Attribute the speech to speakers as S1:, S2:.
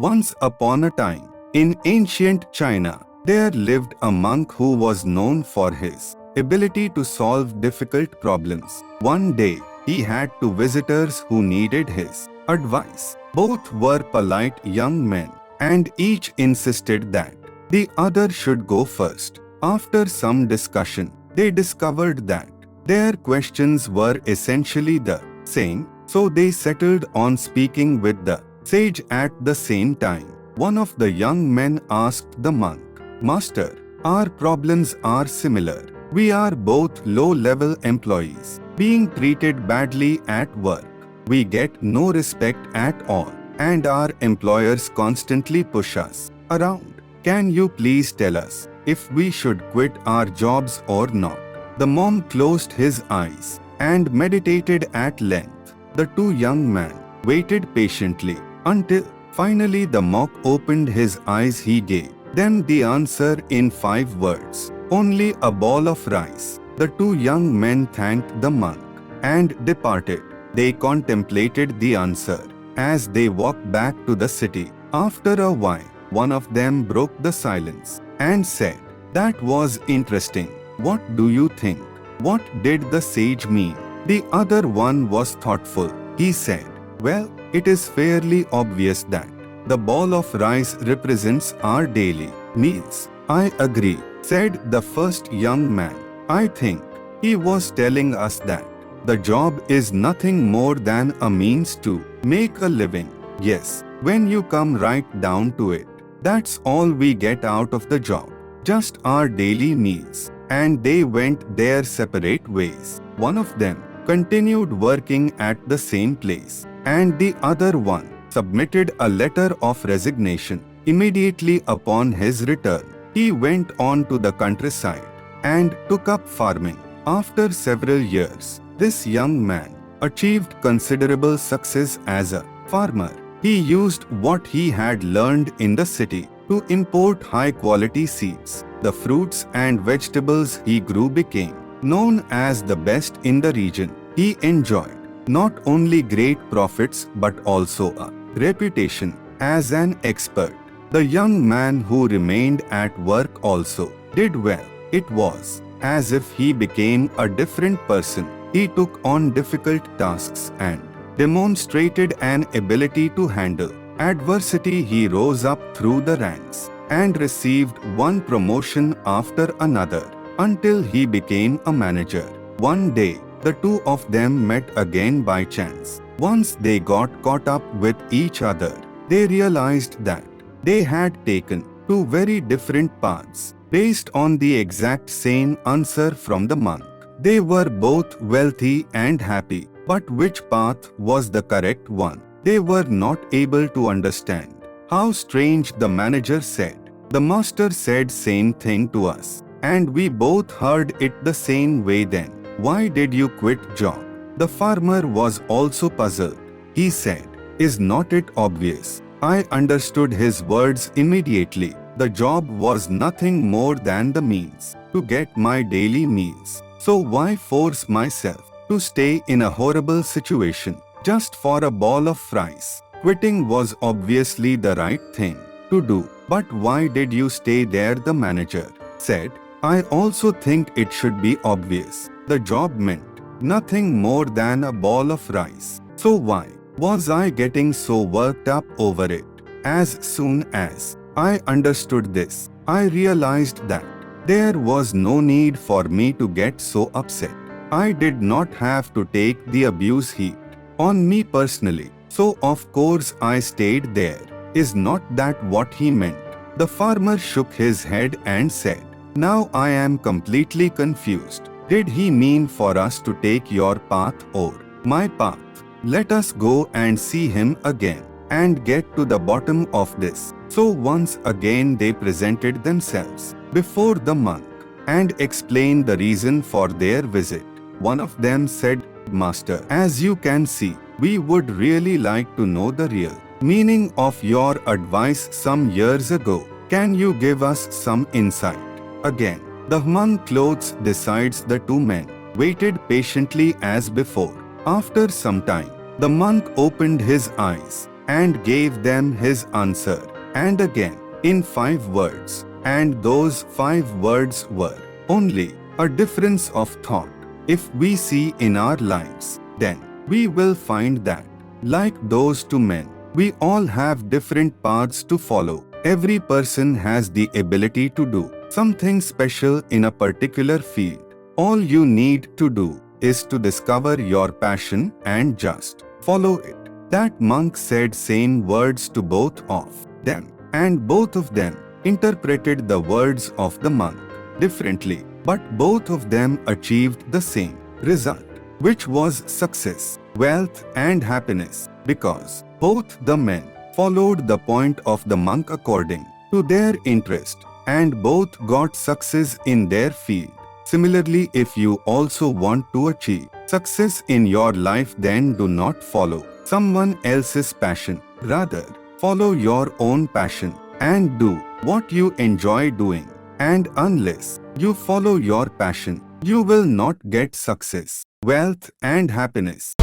S1: Once upon a time, in ancient China, there lived a monk who was known for his ability to solve difficult problems. One day, he had two visitors who needed his advice. Both were polite young men, and each insisted that the other should go first. After some discussion, they discovered that their questions were essentially the same, so they settled on speaking with the sage at the same time. One of the young men asked the monk, "Master, our problems are similar. We are both low-level employees, being treated badly at work. We get no respect at all, and our employers constantly push us around. Can you please tell us if we should quit our jobs or not?" The monk closed his eyes and meditated at length. The two young men waited patiently until finally the monk opened his eyes. He gave them the answer in 5 words: "Only a ball of rice." The two young men thanked the monk and departed. They contemplated the answer as they walked back to the city. After a while, one of them broke the silence and said, "That was interesting. What do you think? What did the sage mean?" The other one was thoughtful. He said, "Well, it is fairly obvious that the ball of rice represents our daily meals." "I agree," said the first young man. "I think he was telling us that the job is nothing more than a means to make a living. Yes, when you come right down to it, that's all we get out of the job, just our daily meals." And they went their separate ways. One of them continued working at the same place, and the other one submitted a letter of resignation. Immediately upon his return, he went on to the countryside and took up farming. After several years, this young man achieved considerable success as a farmer. He used what he had learned in the city to import high-quality seeds. The fruits and vegetables he grew became known as the best in the region. He enjoyed not only great profits but also a reputation as an expert. The young man who remained at work also did well. It was as if he became a different person. He took on difficult tasks and demonstrated an ability to handle adversity. He rose up through the ranks and received one promotion after another until he became a manager. One day, the two of them met again by chance. Once they got caught up with each other, they realized that they had taken two very different paths based on the exact same answer from the monk. They were both wealthy and happy, but which path was the correct one? They were not able to understand. "How strange," the manager said. "The master said same thing to us, and we both heard it the same way then. Why did you quit job?" The farmer was also puzzled. He said, "Is not it obvious?" I understood his words immediately. The job was nothing more than the means to get my daily meals. So why force myself to stay in a horrible situation just for a ball of rice? Quitting was obviously the right thing to do. "But why did you stay there?" the manager said. "I also think it should be obvious. The job meant nothing more than a ball of rice. So why was I getting so worked up over it?" As soon as I understood this, I realized that there was no need for me to get so upset. I did not have to take the abuse heaped on me personally. So of course I stayed there. Is not that what he meant? The farmer shook his head and said, "Now I am completely confused. Did he mean for us to take your path or my path? Let us go and see him again and get to the bottom of this." So once again they presented themselves before the monk and explained the reason for their visit. One of them said, "Master, as you can see, we would really like to know the real meaning of your advice some years ago. Can you give us some insight?" Again, the monk clothes decides. The two men waited patiently as before. After some time, the monk opened his eyes and gave them his answer, and again, in 5 words, and those 5 words were only a difference of thought. If we see in our lives, then we will find that, like those 2 men, we all have different paths to follow. Every person has the ability to do something special in a particular field. All you need to do is to discover your passion and just follow it. That monk said same words to both of them, and both of them interpreted the words of the monk differently, but both of them achieved the same result, which was success, wealth and happiness, because both the men followed the point of the monk according to their interest, and both got success in their field. Similarly, if you also want to achieve success in your life, then do not follow someone else's passion. Rather, follow your own passion and do what you enjoy doing. And unless you follow your passion, you will not get success, wealth and happiness.